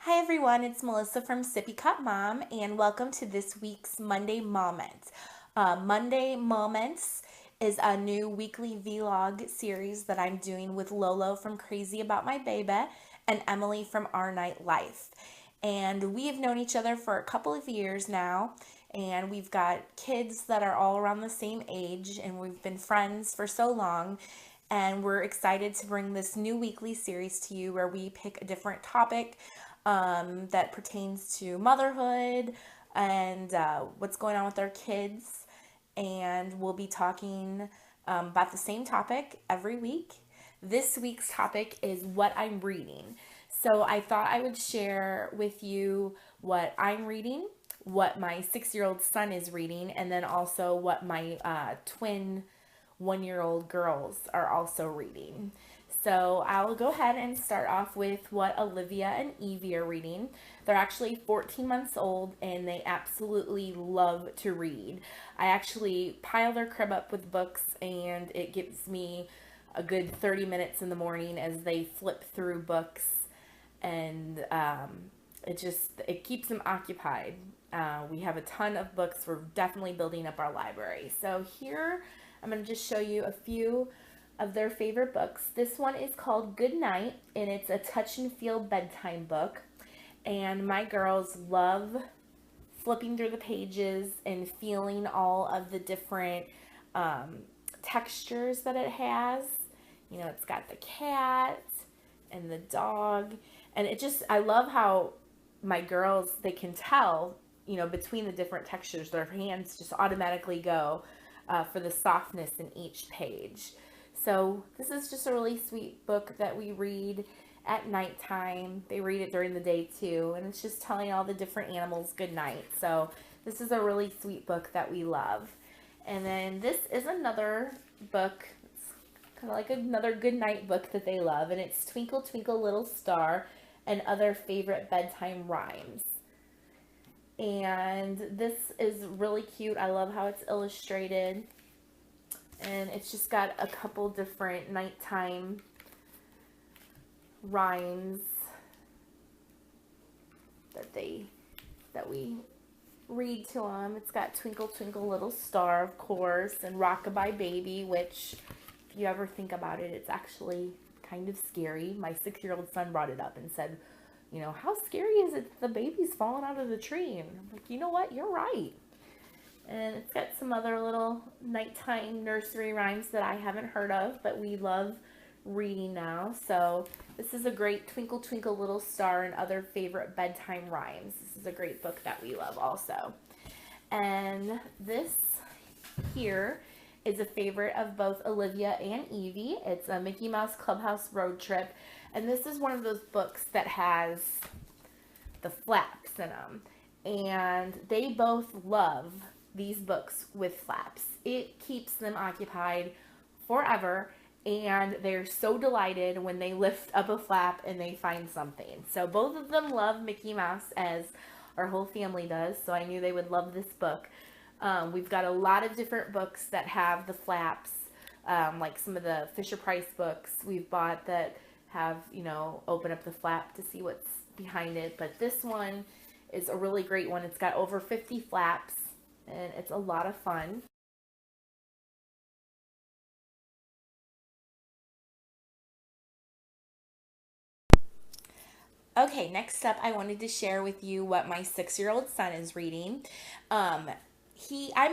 Hi everyone, it's Melissa from Sippy Cup Mom, and welcome to this week's Monday Moments. Monday Moments is a new weekly vlog series that I'm doing with Lolo from Crazy About My Baby and Emily from Our Night Life. And we have known each other for a couple of years now, and we've got kids that are all around the same age, and we've been friends for so long. And we're excited to bring this new weekly series to you where we pick a different topic that pertains to motherhood and what's going on with our kids. And we'll be talking about the same topic every week. This week's topic is what I'm reading. So I thought I would share with you what I'm reading, what my 6-year-old son is reading, and then also what my twin 1-year old girls are also reading. So I'll go ahead and start off with what Olivia and Evie are reading. They're actually 14 months old and they absolutely love to read. I actually pile their crib up with books and it gives me a good 30 minutes in the morning as they flip through books, and it keeps them occupied. We have a ton of books. We're definitely building up our library. So here I'm going to just show you a few of their favorite books. This one is called Good Night, and it's a touch and feel bedtime book. And my girls love flipping through the pages and feeling all of the different textures that it has. You know, it's got the cat and the dog. And I love how my girls, they can tell, between the different textures, their hands just automatically go for the softness in each page. So this is just a really sweet book that we read at nighttime. They read it during the day too, and it's just telling all the different animals good night. So this is a really sweet book that we love. And then this is another book. It's kind of like another good night book that they love, and it's Twinkle Twinkle Little Star and Other Favorite Bedtime Rhymes. And this is really cute. I love how it's illustrated. And it's just got a couple different nighttime rhymes that we read to them. It's got Twinkle Twinkle Little Star, of course, and Rockabye Baby, which, if you ever think about it, it's actually kind of scary. My 6-year-old son brought it up and said, how scary is it that the baby's falling out of the tree? And I'm like, you know what? You're right. And it's got some other little nighttime nursery rhymes that I haven't heard of, but we love reading now. So this is a great Twinkle Twinkle Little Star and Other Favorite Bedtime Rhymes. This is a great book that we love also. And this here is a favorite of both Olivia and Evie. It's a Mickey Mouse Clubhouse Road Trip. And this is one of those books that has the flaps in them. And they both love these books with flaps. It keeps them occupied forever, and they're so delighted when they lift up a flap and they find something. So both of them love Mickey Mouse, as our whole family does, so I knew they would love this book. We've got a lot of different books that have the flaps, like some of the Fisher-Price books we've bought that have, open up the flap to see what's behind it. But this one is a really great one. It's got over 50 flaps, and it's a lot of fun. Okay, next up, I wanted to share with you what my 6-year-old son is reading. I'm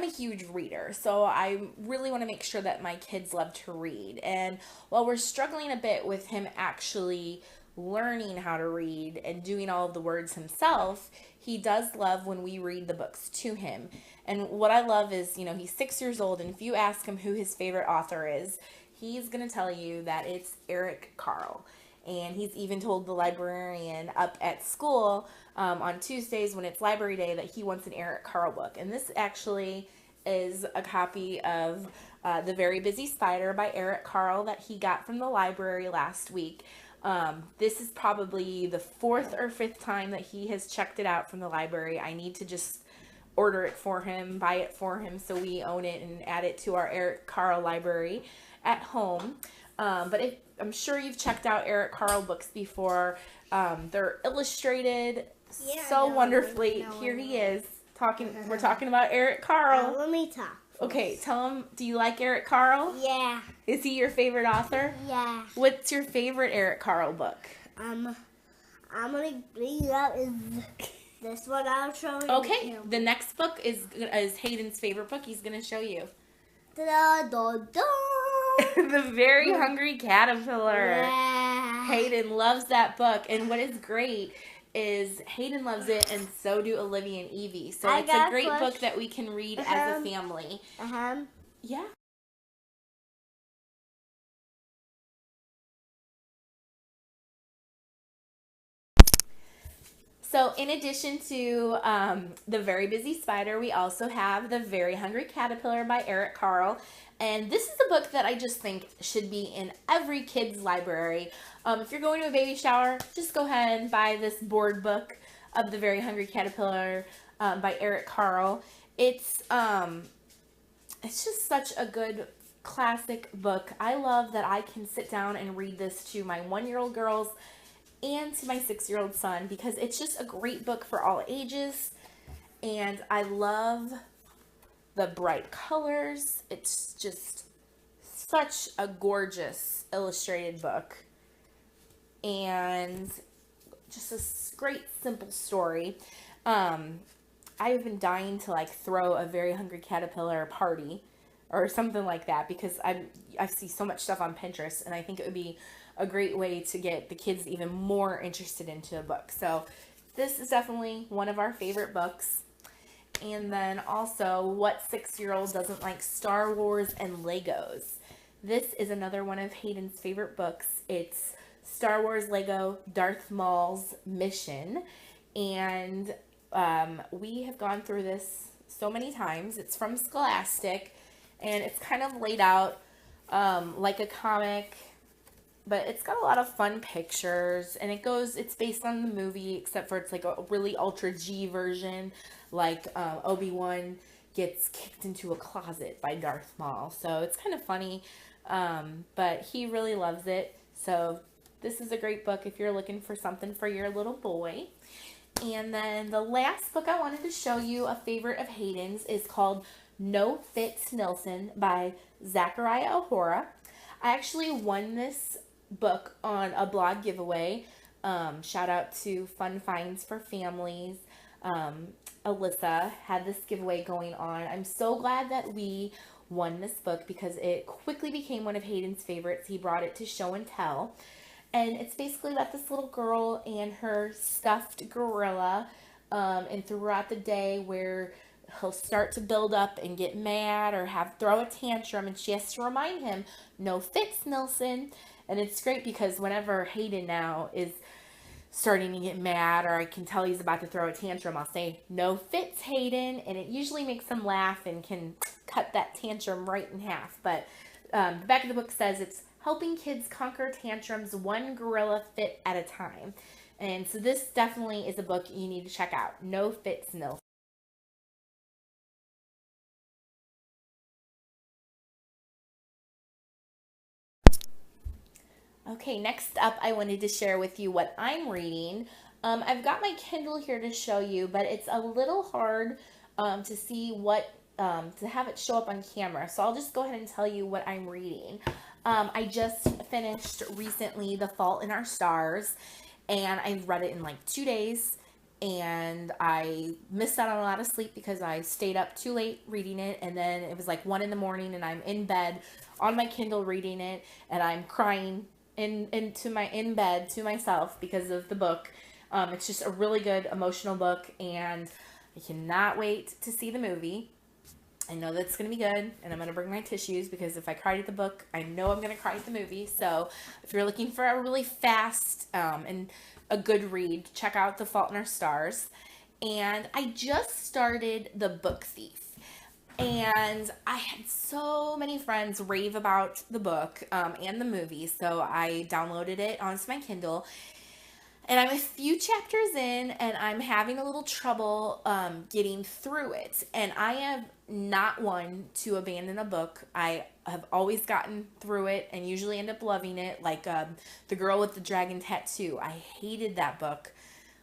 a huge reader, so I really want to make sure that my kids love to read. And while we're struggling a bit with him actually learning how to read and doing all of the words himself, he does love when we read the books to him. And what I love is, he's 6 years old, and if you ask him who his favorite author is, he's going to tell you that it's Eric Carle. And he's even told the librarian up at school on Tuesdays when it's library day that he wants an Eric Carle book. And this actually is a copy of The Very Busy Spider by Eric Carle that he got from the library last week. This is probably the 4th or 5th time that he has checked it out from the library. I need to just order it for him, buy it for him, so we own it and add it to our Eric Carle library at home. But I'm sure you've checked out Eric Carle books before. They're illustrated so wonderfully. Here he is talking. We're talking about Eric Carle. Let me talk. Okay, tell him, do you like Eric Carle? Yeah. Is he your favorite author? Yeah. What's your favorite Eric Carle book? I'm gonna bring up is this one I'll show you. Okay, the next book is Hayden's favorite book. He's gonna show you. Da, da, da. The Very Hungry Caterpillar. Yeah. Hayden loves that book, and what is great is Hayden loves it, and so do Olivia and Evie. So it's a great book that we can read as a family. Yeah. So in addition to The Very Busy Spider, we also have The Very Hungry Caterpillar by Eric Carle. And this is a book that I just think should be in every kid's library. If you're going to a baby shower, just go ahead and buy this board book of The Very Hungry Caterpillar by Eric Carle. It's just such a good classic book. I love that I can sit down and read this to my 1-year-old girls and to my 6-year-old son, because it's just a great book for all ages. And I love the bright colors. It's just such a gorgeous illustrated book, and just a great simple story. I've been dying to like throw a Very Hungry Caterpillar party or something like that, because I see so much stuff on Pinterest, and I think it would be a great way to get the kids even more interested into a book. So this is definitely one of our favorite books. And then also, what 6-year-old doesn't like Star Wars and Legos? This is another one of Hayden's favorite books. It's Star Wars Lego Darth Maul's Mission. And we have gone through this so many times. It's from Scholastic, and it's kind of laid out like a comic, but it's got a lot of fun pictures, and it's based on the movie, except for it's like a really ultra G version, like Obi-Wan gets kicked into a closet by Darth Maul. So it's kind of funny, but he really loves it. So this is a great book if you're looking for something for your little boy. And then the last book I wanted to show you, a favorite of Hayden's, is called No Fits Nilsson by Zachariah Ahura. I actually won this book on a blog giveaway. Shout out to Fun Finds for Families. Alyssa had this giveaway going on. I'm so glad that we won this book, because it quickly became one of Hayden's favorites. He brought it to show and tell. And it's basically about this little girl and her stuffed gorilla, and throughout the day where he'll start to build up and get mad or throw a tantrum, and she has to remind him, no fits, Nilsson. And it's great because whenever Hayden now is starting to get mad, or I can tell he's about to throw a tantrum, I'll say, no fits, Hayden, and it usually makes him laugh and can cut that tantrum right in half. But the back of the book says it's helping kids conquer tantrums one gorilla fit at a time. And so this definitely is a book you need to check out. No Fits, Nilsson. Okay, next up, I wanted to share with you what I'm reading. I've got my Kindle here to show you, but it's a little hard to see to have it show up on camera. So I'll just go ahead and tell you what I'm reading. I just finished recently The Fault in Our Stars, and I read it in like 2 days, and I missed out on a lot of sleep because I stayed up too late reading it, and then it was like 1 a.m. and I'm in bed on my Kindle reading it, and I'm crying in bed to myself because of the book. It's just a really good emotional book, and I cannot wait to see the movie. I know that's going to be good, and I'm going to bring my tissues, because if I cried at the book, I know I'm going to cry at the movie. So if you're looking for a really fast and a good read, check out The Fault in Our Stars. And I just started The Book Thief. And I had so many friends rave about the book and the movie, so I downloaded it onto my Kindle. And I'm a few chapters in, and I'm having a little trouble getting through it. And I am not one to abandon a book. I have always gotten through it and usually end up loving it. Like The Girl with the Dragon Tattoo. I hated that book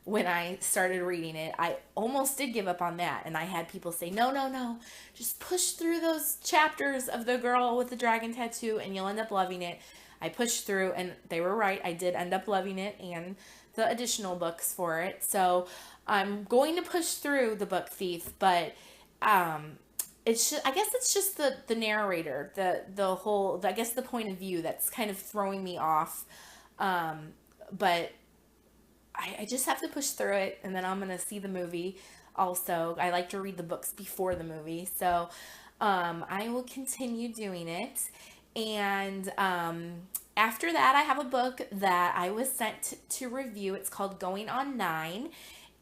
when I started reading it. I almost did give up on that. And I had people say, no, no, no. Just push through those chapters of The Girl with the Dragon Tattoo and you'll end up loving it. I pushed through and they were right. I did end up loving it and the additional books for it. So I'm going to push through The Book Thief, but it's just, I guess it's just the narrator, the whole, I guess the point of view that's kind of throwing me off. But I just have to push through it, and then I'm going to see the movie also. I like to read the books before the movie, so I will continue doing it. And after that, I have a book that I was sent to review. It's called Going on 9,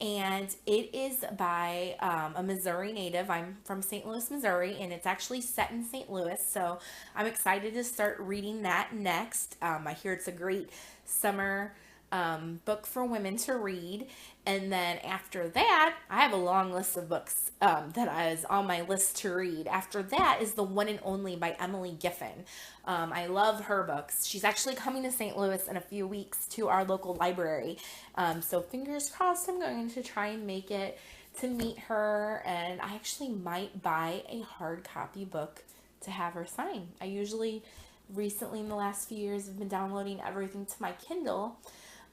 and it is by a Missouri native. I'm from St. Louis, Missouri, and it's actually set in St. Louis, so I'm excited to start reading that next. I hear it's a great summer book for women to read. And then after that, I have a long list of books that is on my list to read. After that is The One and Only by Emily Giffin. I love her books. She's actually coming to St. Louis in a few weeks to our local library. So fingers crossed, I'm going to try and make it to meet her. And I actually might buy a hard copy book to have her sign. I usually, recently in the last few years, have been downloading everything to my Kindle.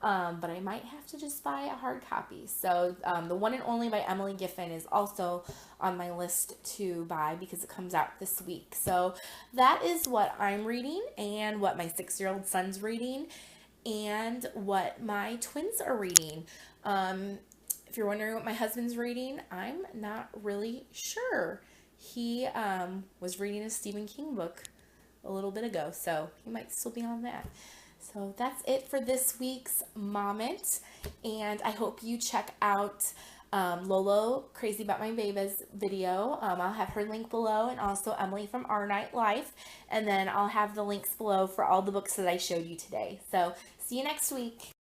But I might have to just buy a hard copy. So The One and Only by Emily Giffin is also on my list to buy because it comes out this week. So that is what I'm reading and what my 6-year-old son's reading and what my twins are reading. If you're wondering what my husband's reading, I'm not really sure. He was reading a Stephen King book a little bit ago, so he might still be on that. So that's it for this week's Moment, and I hope you check out Lolo Crazy About My Babies video. I'll have her link below, and also Emily from Our Night Life, and then I'll have the links below for all the books that I showed you today. So see you next week.